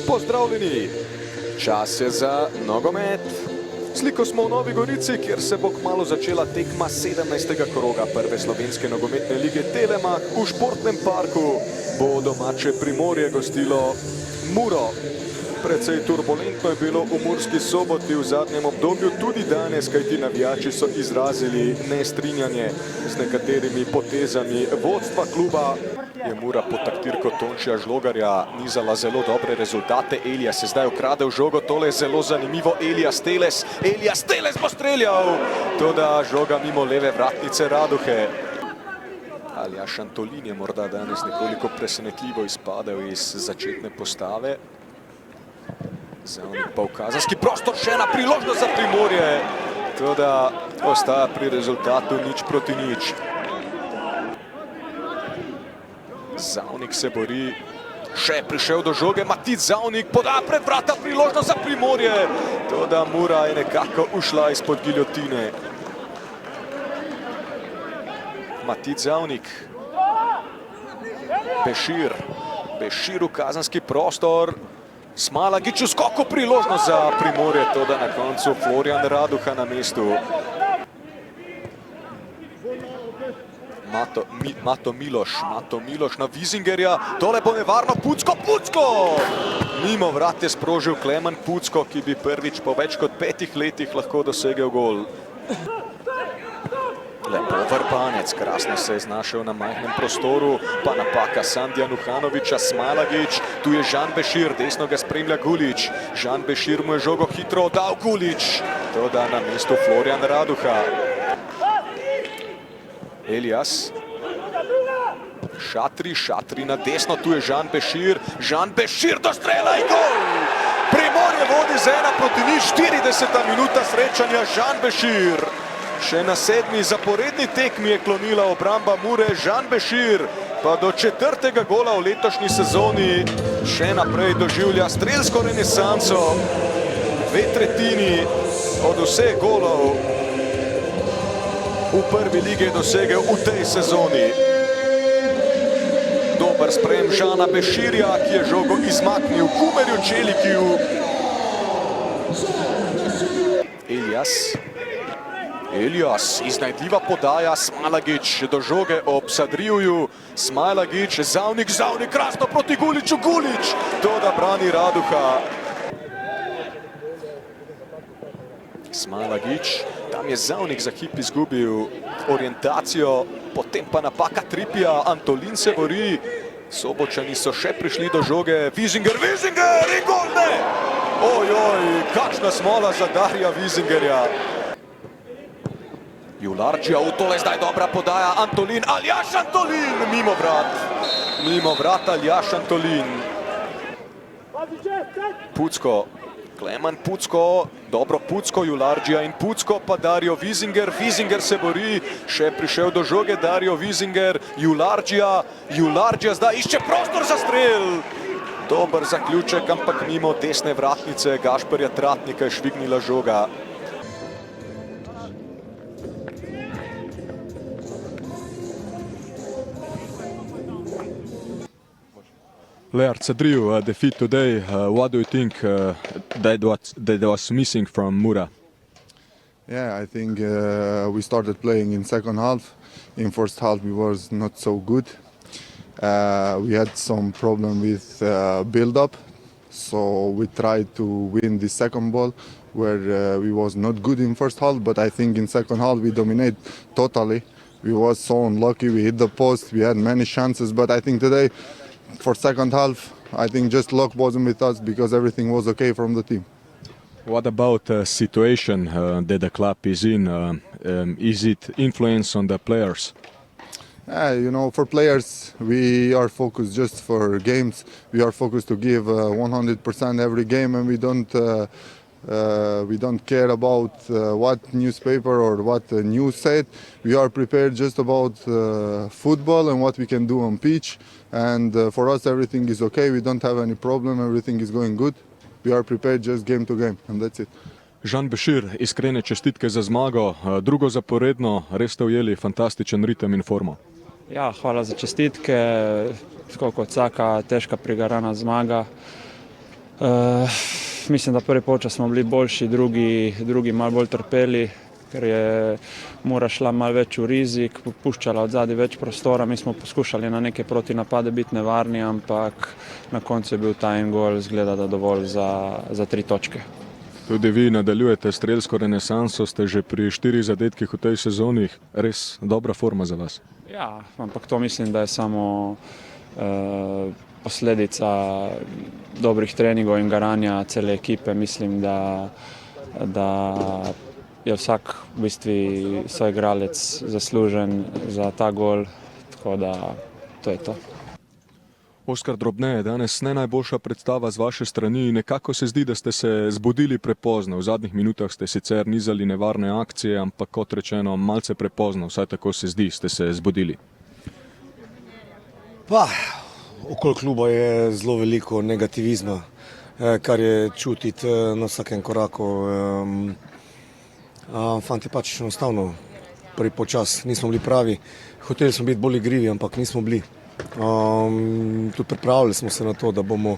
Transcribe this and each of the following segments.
Pozdravljeni! Čas je za nogomet. Sliko smo v Novi Gorici, kjer se bo kmalu začela tekma 17. kroga prve slovenske nogometne lige Telemach. V športnem parku bo domače Primorje gostilo Muro. Precej turbulentno je bilo v Murski Soboti v zadnjem obdobju, tudi danes, kajti navijači so izrazili nestrinjanje z nekaterimi potezami vodstva kluba. Je Mura pod taktirko Tončija Žlogarja nizala zelo dobre rezultate. Elias je zdaj ukradel žogo, tole je zelo zanimivo. Elias Teles bo streljal! Toda žoga mimo leve vratnice Raduhe. Aljaž Antolin je morda danes nekoliko presenetljivo izpadel iz začetne postave. Zavnik pa v kazenski prostor, še ena priložnost za Primorje. Toda ostaja pri rezultatu 0:0. Zavnik se bori, še je prišel do žoge, Matic Zavnik poda pred vrata, priložnost za Primorje. Toda Mura je nekako ušla izpod giljotine. Matic Zavnik. Bešir v kazenski prostor. Smalagić v skoku, priložnost za Primorje, toda na koncu Florian Raduha na mestu. Mato Miloš na Vizingerja, tole bo nevarno, Pucko! Mimo vrat je sprožil Klemen Pucko, ki bi prvič po več kot 5 letih lahko dosegel gol. Lepo Vrbanec, krasno se je znašel na majhnem prostoru, pa napaka Sandija Nuhanovića, Smalagić, tu je Žan Bešir, desno ga spremlja Gulič. Žan Bešir mu je žogo hitro oddal, Gulič, toda na mestu Florian Raduha. Elias. Šatri na desno, tu je Žan Bešir do strela in gol! Primorje vodi z 1:0, 40. minuta srečanja, Žan Bešir. Še na 7. zaporedni tekmi je klonila obramba Mure, Žan Bešir pa do 4. gola v letošnji sezoni še naprej doživlja strelsko renesanso. 2/3 od vseh golov v prvi ligi je dosegel v tej sezoni. Dober sprejem Žana Beširja, ki je žogo izmaknil Kumerju Čelikiju. Elias, iznajdljiva podaja, Smalagić do žoge ob Sadrijuju. Smalagić, Zavnik, krasno proti Guliču, Gulič, toda brani Raduha. Smalagić, tam je Zavnik za hip izgubil orientacijo, potem pa napaka Tripija, Antolin se bori. Sobočani so še prišli do žoge, Vizinger in gol, ne! Ojoj, kakšna smola za Darija Vizingerja. Jularčija, tole zdaj dobra podaja, Aljaž Antolin, mimo vrat Aljaž Antolin. Pucko, Klemen Pucko, dobro Pucko, Jularčija in Pucko, pa Dario Vizinger se bori, še prišel do žoge Dario Vizinger, Jularčija zdaj išče prostor za strel. Dober zaključek, ampak mimo desne vratnice Gašperja Tratnika je švignila žoga. Leard Sadriu, defeat today. What do you think that was missing from Mura? Yeah, I think we started playing in second half. In first half we was not so good. We had some problem with build-up, so we tried to win the second ball where we was not good in first half, but I think in second half we dominate totally. We was so unlucky, we hit the post, we had many chances, but I think today for second half, I think just luck wasn't with us because everything was okay from the team. What about the situation that the club is in? Is it influence on the players? You know, for players, we are focused just for games. We are focused to give 100% every game, and we don't care about what newspaper or what news said. We are prepared just about football and what we can do on pitch. And for us, everything is okay. We don't have any problem. Everything is going good. We are prepared just game to game, and that's it. Žan Bešir, iskrene čestitke za zmago. Drugo zaporedno, res ste ujeli fantastičen ritem in formo. Ja, hvala za čestitke. Tako kot vsaka težka prigarana zmaga. Mislim, da prvi polčas smo bili boljši, drugi malo bolj trpeli, ker je Mura šla malo več v rizik, puščala od zadaj več prostora. Mi smo poskušali na neke protinapade biti nevarni, ampak na koncu je bil ta en gol, zgleda, da dovolj za 3 točke. Tudi vi nadaljujete strelsko renesanso, ste že pri 4 zadetkih v tej sezoni, res dobra forma za vas. Ja, ampak to mislim, da je samo posledica dobrih treningov in garanja cele ekipe. Mislim, da je vsak v bistvu soigralec zaslužen za ta gol, tako da to je to. Oskar Drobne, danes ne najboljša predstava z vaše strani. Nekako se zdi, da ste se zbudili prepozno. V zadnjih minutah ste sicer nizali nevarne akcije, ampak kot rečeno, malce prepozno, vsaj tako se zdi, ste se zbudili. Okoli kluba je zelo veliko negativizma, kar je čutiti na vsakem koraku. Fanti pač enostavno prvi počas nismo bili pravi. Hoteli smo biti bolj igrivi, ampak nismo bili. Tudi pripravili smo se na to, da bomo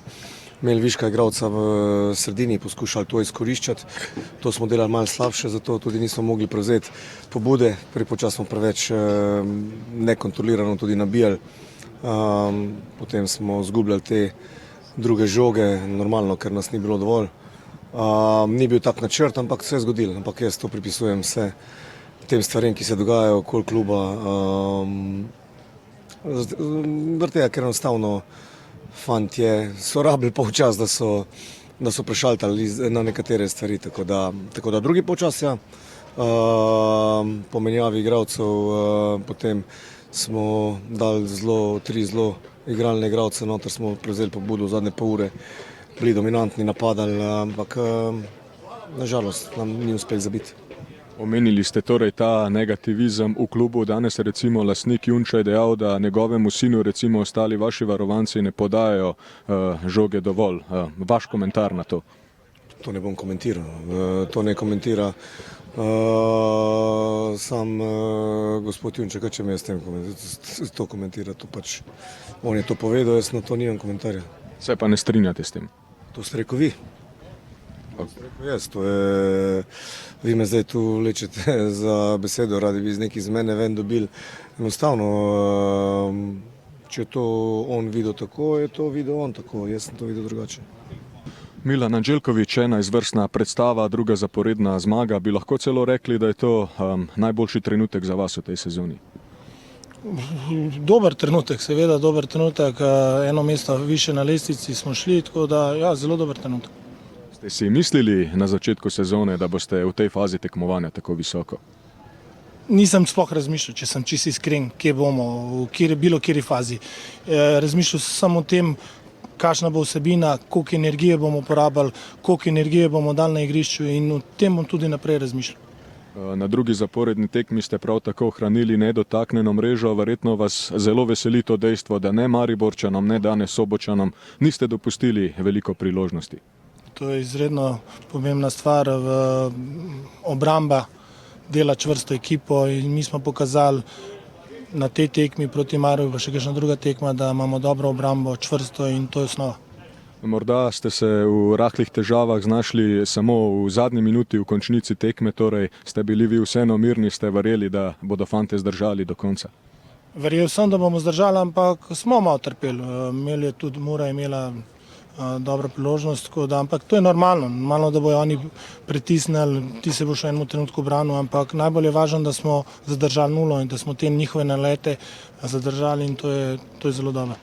imeli viška igralca v sredini, poskušali to izkoriščati. To smo delali malo slabše, zato tudi nismo mogli prevzeti pobude. Prvi počas smo preveč nekontrolirano tudi nabijali. Potem smo zgubljali te druge žoge, normalno, ker nas ni bilo dovolj. Ni bil tak načrt, ampak se je zgodilo. Ampak jaz to pripisujem vse tem stvarem, ki se dogajajo okoli kluba. Vrteja, ker enostavno fantje so rabili polčas, da so prešaltali na nekatere stvari. Tako da drugi polčas, ja, po menjavi igralcev, potem smo dali 3 zelo igralne igralce, noter smo prevzeli pobudo v zadnje pol ure, bili dominantni, napadali, ampak nažalost nam ni uspelo zabiti. Omenili ste torej ta negativizem v klubu. Danes recimo lastnik Junča je dejal, da njegovemu sinu recimo ostali vaši varovanci ne podajajo žoge dovolj. Vaš komentar na to? To ne bom komentiral. To ne komentira sam gospod Junček, če me s tem to komentira. To pač, on je to povedal, jaz na to nimam komentarja. Se pa ne strinjate s tem? To ste rekel vi. Jaz, to je, vi me zdaj tu lečete za besedo, radi bi z neki z mene ven dobili. Enostavno, če je to on videl tako, je to videl on tako, jaz sem to videl drugače. Milan Anđelković, ena izvrstna predstava, druga zaporedna zmaga. Bi lahko celo rekli, da je to najboljši trenutek za vas v tej sezoni? Dober trenutek, seveda dober trenutek. Eno mesto više na lestvici smo šli, tako da ja, zelo dober trenutek. Ste si mislili na začetku sezone, da boste v tej fazi tekmovanja tako visoko? Nisem sploh razmišljal, če sem čisto iskren, kje bomo, v bilo kateri fazi. Razmišljal sem samo o tem, kakšna bo vsebina, koliko energije bomo porabili, koliko energije bomo dali na igrišču, in o tem bom tudi naprej razmišljal. Na drugi zaporedni tekmi ste prav tako ohranili nedotaknjeno mrežo. Verjetno vas zelo veseli to dejstvo, da ne Mariborčanom, ne danes Sobočanom niste dopustili veliko priložnosti. To je izredno pomembna stvar. Obramba dela čvrsto ekipo in mi smo pokazali na tej tekmi proti Mariboru, pa še kakšna druga tekma, da imamo dobro obrambo, čvrsto, in to je osnova. Morda ste se v rahlih težavah znašli samo v zadnji minuti v končnici tekme, torej ste bili vi vseeno mirni, ste verjeli, da bodo fante zdržali do konca? Verjel sem, da bomo zdržali, ampak smo malo trpeli. Mura je imela dobro priložnost, ampak to je normalno, da bojo oni pritisnili, ti se boš v enem trenutku branil, ampak najbolj je važno, da smo zadržali nulo in da smo te njihove nalete zadržali, in to je zelo dobro.